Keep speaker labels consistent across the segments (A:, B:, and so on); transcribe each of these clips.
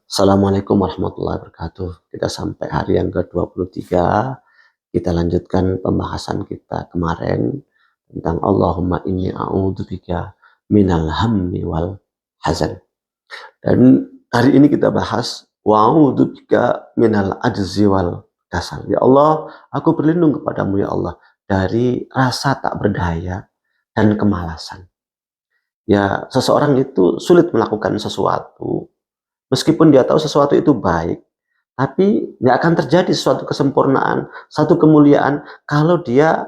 A: Assalamualaikum warahmatullahi wabarakatuh. Kita sampai hari yang ke-23. Kita lanjutkan pembahasan kita kemarin tentang Allahumma inni a'udzubika minal hammi wal hazan. Dan hari ini kita bahas wa'udzubika minal ajzi wal kasal. Ya Allah, aku berlindung kepadamu ya Allah dari rasa tak berdaya dan kemalasan. Ya, seseorang itu sulit melakukan sesuatu meskipun dia tahu sesuatu itu baik, tapi nggak akan terjadi suatu kesempurnaan, satu kemuliaan kalau dia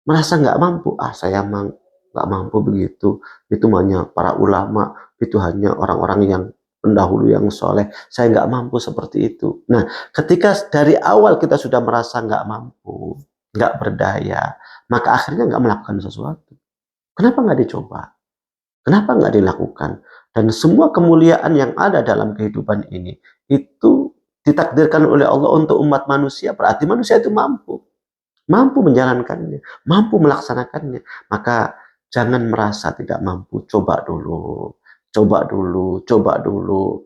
A: merasa nggak mampu. Saya emang nggak mampu begitu. Itu hanya para ulama, itu hanya orang-orang yang pendahulu yang soleh. Saya nggak mampu seperti itu. Nah, ketika dari awal kita sudah merasa nggak mampu, nggak berdaya, maka akhirnya nggak melakukan sesuatu. Kenapa nggak dicoba? Kenapa nggak dilakukan? Dan semua kemuliaan yang ada dalam kehidupan ini, itu ditakdirkan oleh Allah untuk umat manusia, berarti manusia itu mampu. Mampu menjalankannya, mampu melaksanakannya. Maka jangan merasa tidak mampu, coba dulu. Coba dulu, coba dulu.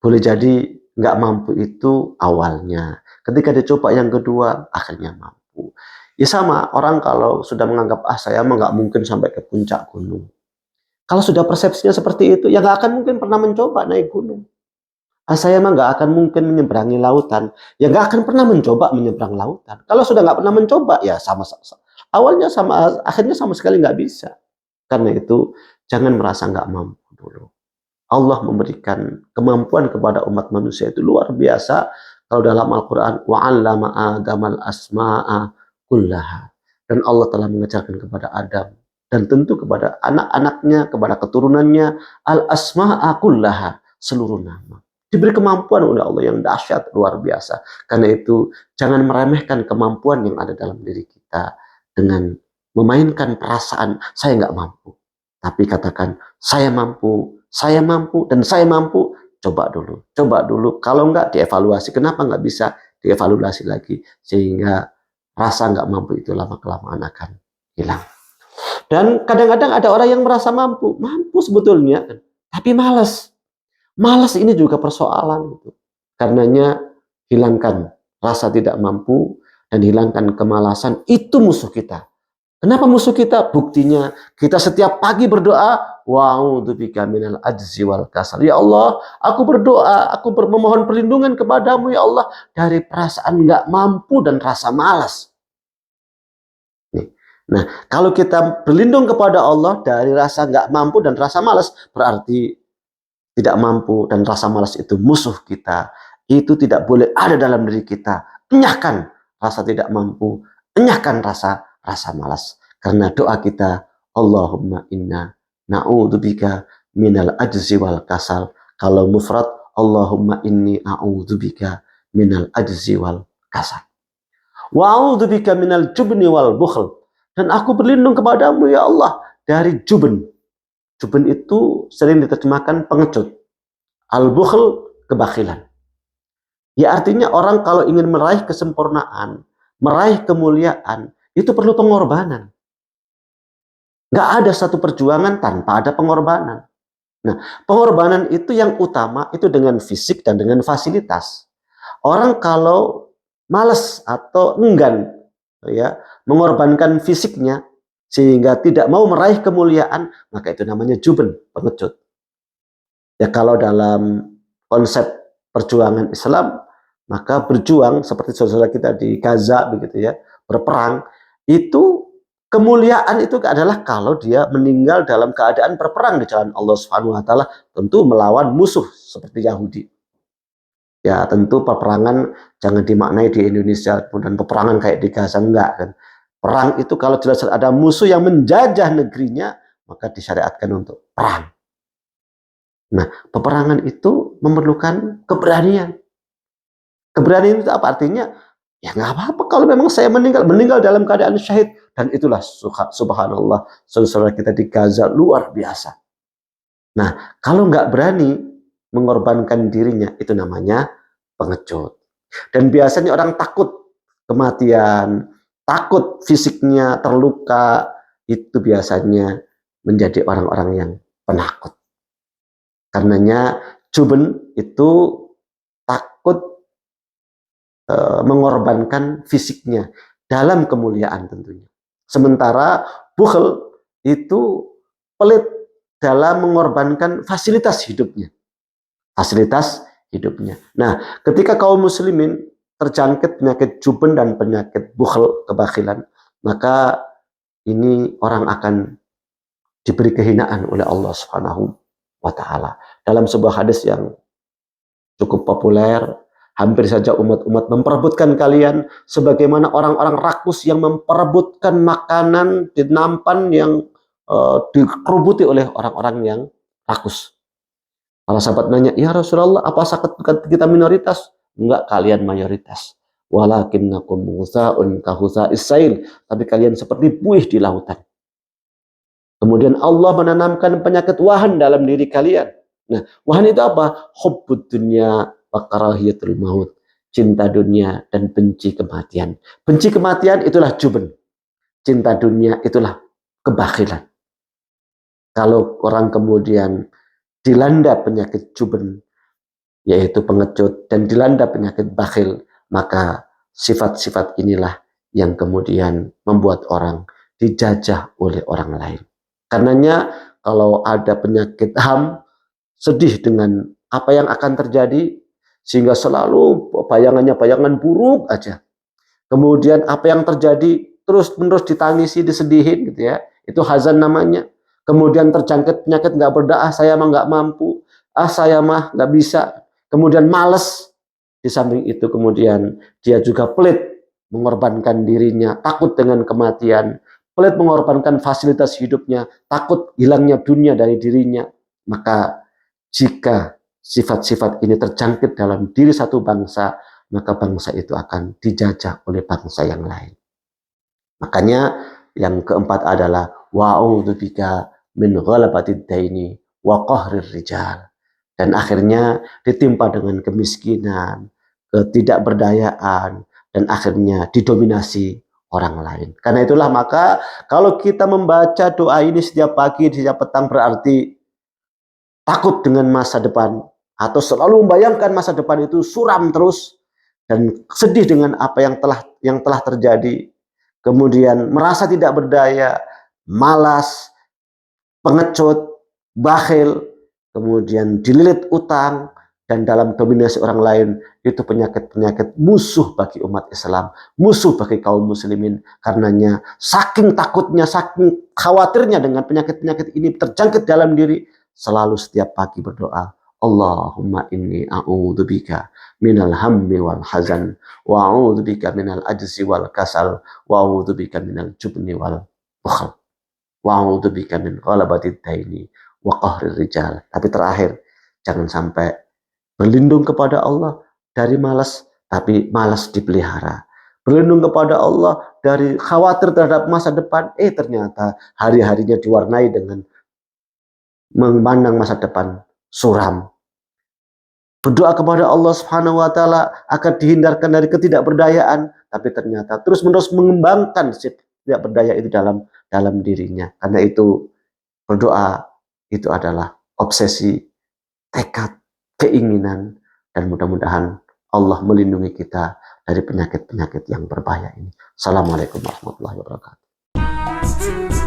A: Boleh jadi nggak mampu itu awalnya. Ketika dicoba yang kedua, akhirnya mampu. Ya sama, orang kalau sudah menganggap, saya mah nggak mungkin sampai ke puncak gunung. Kalau sudah persepsinya seperti itu, ya nggak akan mungkin pernah mencoba naik gunung. Saya mah nggak akan mungkin menyeberangi lautan, ya nggak akan pernah mencoba menyeberang lautan. Kalau sudah nggak pernah mencoba, ya awalnya sama, akhirnya sama sekali nggak bisa. Karena itu, jangan merasa nggak mampu dulu. Allah memberikan kemampuan kepada umat manusia itu luar biasa. Kalau dalam Al-Quran, wa'allama Adamal asma'a kullaha. Dan Allah telah mengajarkan kepada Adam dan tentu kepada anak-anaknya, kepada keturunannya, al-asma'a kullaha, seluruh nama. Diberi kemampuan oleh Allah yang dahsyat, luar biasa. Karena itu, jangan meremehkan kemampuan yang ada dalam diri kita dengan memainkan perasaan, saya nggak mampu. Tapi katakan, saya mampu, dan saya mampu. Coba dulu, coba dulu. Kalau nggak, dievaluasi. Kenapa nggak bisa? Dievaluasi lagi. Sehingga rasa nggak mampu itu lama-kelamaan akan hilang. Dan kadang-kadang ada orang yang merasa mampu sebetulnya, tapi malas. Malas ini juga persoalan. Karenanya hilangkan rasa tidak mampu dan hilangkan kemalasan. Itu musuh kita. Kenapa musuh kita? Buktinya kita setiap pagi berdoa, wa'udzubika minal ajzi wal kasal. Ya Allah, aku berdoa, aku memohon perlindungan kepadamu ya Allah dari perasaan nggak mampu dan rasa malas. Nah, kalau kita berlindung kepada Allah dari rasa nggak mampu dan rasa malas, berarti tidak mampu dan rasa malas itu musuh kita. Itu tidak boleh ada dalam diri kita. Enyahkan rasa tidak mampu, enyahkan rasa malas. Karena doa kita, Allahumma inna na'udzubika minal ajzi wal kasal. Kalau mufrad, Allahumma inni a'udzubika minal ajzi wal kasal. Wa'udzubika minal jubni wal bukhl. Dan aku berlindung kepadamu ya Allah dari juben. Juben itu sering diterjemahkan pengecut. Al-bukhl, kebakilan. Ya artinya orang kalau ingin meraih kesempurnaan, meraih kemuliaan, itu perlu pengorbanan. Nggak ada satu perjuangan tanpa ada pengorbanan. Nah, pengorbanan itu yang utama itu dengan fisik dan dengan fasilitas. Orang kalau malas atau enggan ya mengorbankan fisiknya sehingga tidak mau meraih kemuliaan, maka itu namanya juben, pengecut. Ya kalau dalam konsep perjuangan Islam, maka berjuang seperti saudara kita di Gaza begitu ya, berperang, itu kemuliaan itu adalah kalau dia meninggal dalam keadaan berperang di jalan Allah Subhanahu wa taala, tentu melawan musuh seperti Yahudi. Ya tentu peperangan jangan dimaknai di Indonesia dan peperangan kayak di Gaza, enggak kan. Perang itu kalau jelas ada musuh yang menjajah negerinya, maka disyariatkan untuk perang. Nah, peperangan itu memerlukan keberanian. Keberanian itu apa artinya? Ya nggak apa-apa kalau memang saya meninggal dalam keadaan syahid. Dan itulah subhanallah, saudara kita di Gaza luar biasa. Nah, kalau nggak berani mengorbankan dirinya, itu namanya pengecut. Dan biasanya orang takut kematian, takut fisiknya terluka, itu biasanya menjadi orang-orang yang penakut. Karenanya Juben itu takut mengorbankan fisiknya dalam kemuliaan tentunya. Sementara bukhl itu pelit dalam mengorbankan fasilitas hidupnya. Fasilitas hidupnya. Nah, ketika kaum muslimin terjangkit penyakit juben dan penyakit bukhl, kebakilan, maka ini orang akan diberi kehinaan oleh Allah Subhanahu wa taala. Dalam sebuah hadis yang cukup populer, hampir saja umat-umat memperebutkan kalian sebagaimana orang-orang rakus yang memperebutkan makanan di nampan yang dikerubuti oleh orang-orang yang rakus. Para sahabat nanya, "Ya Rasulullah, apa kita minoritas?" Enggak, kalian mayoritas. Walakinnakum ghusaa'un ka ghusaa'is sail, tapi kalian seperti buih di lautan. Kemudian Allah menanamkan penyakit wahan dalam diri kalian. Nah, wahan itu apa? Hubbud dunya wa karahiyatul maut. Cinta dunia dan benci kematian. Benci kematian itulah juben. Cinta dunia itulah kebakilan. Kalau orang kemudian dilanda penyakit juben, yaitu pengecut, dan dilanda penyakit bakhil, maka sifat-sifat inilah yang kemudian membuat orang dijajah oleh orang lain. Karenanya kalau ada penyakit ham, sedih dengan apa yang akan terjadi, sehingga selalu bayangannya bayangan buruk aja. Kemudian apa yang terjadi terus-menerus ditangisi, disedihin gitu ya. Itu hazan namanya. Kemudian terjangkit penyakit nggak berdah, saya mah nggak mampu, saya mah nggak bisa. Kemudian males. Di samping itu kemudian dia juga pelit mengorbankan dirinya, takut dengan kematian, pelit mengorbankan fasilitas hidupnya, takut hilangnya dunia dari dirinya. Maka jika sifat-sifat ini terjangkit dalam diri satu bangsa, maka bangsa itu akan dijajah oleh bangsa yang lain. Makanya yang keempat adalah wa'udzubika min ghalabatid daini wa qahrir rijal. Dan akhirnya ditimpa dengan kemiskinan, ketidakberdayaan, dan akhirnya didominasi orang lain. Karena itulah maka kalau kita membaca doa ini setiap pagi, setiap petang, berarti takut dengan masa depan, atau selalu membayangkan masa depan itu suram terus, dan sedih dengan apa yang telah terjadi, kemudian merasa tidak berdaya, malas, pengecut, bakhil, kemudian dililit utang, dan dalam dominasi orang lain, itu penyakit-penyakit musuh bagi umat Islam, musuh bagi kaum muslimin. Karenanya saking takutnya, saking khawatirnya dengan penyakit-penyakit ini terjangkit dalam diri, selalu setiap pagi berdoa, Allahumma inni a'udzubika minal hammi wal hazan, wa a'udzubika minal ajzi wal kasal, wa a'udzubika minal jubni wal bukhl, wa a'udzubika min ghalabatid daini wa qahrir rijal. Tapi terakhir, jangan sampai berlindung kepada Allah dari malas, tapi malas dipelihara. Berlindung kepada Allah dari khawatir terhadap masa depan, ternyata hari-harinya diwarnai dengan memandang masa depan suram. Berdoa kepada Allah Subhanahu wa taala agar dihindarkan dari ketidakberdayaan, tapi ternyata terus-menerus mengembangkan ketidakberdaya itu dalam dirinya. Karena itu berdoa itu adalah obsesi, tekad, keinginan, dan mudah-mudahan Allah melindungi kita dari penyakit-penyakit yang berbahaya ini. Assalamualaikum warahmatullahi wabarakatuh.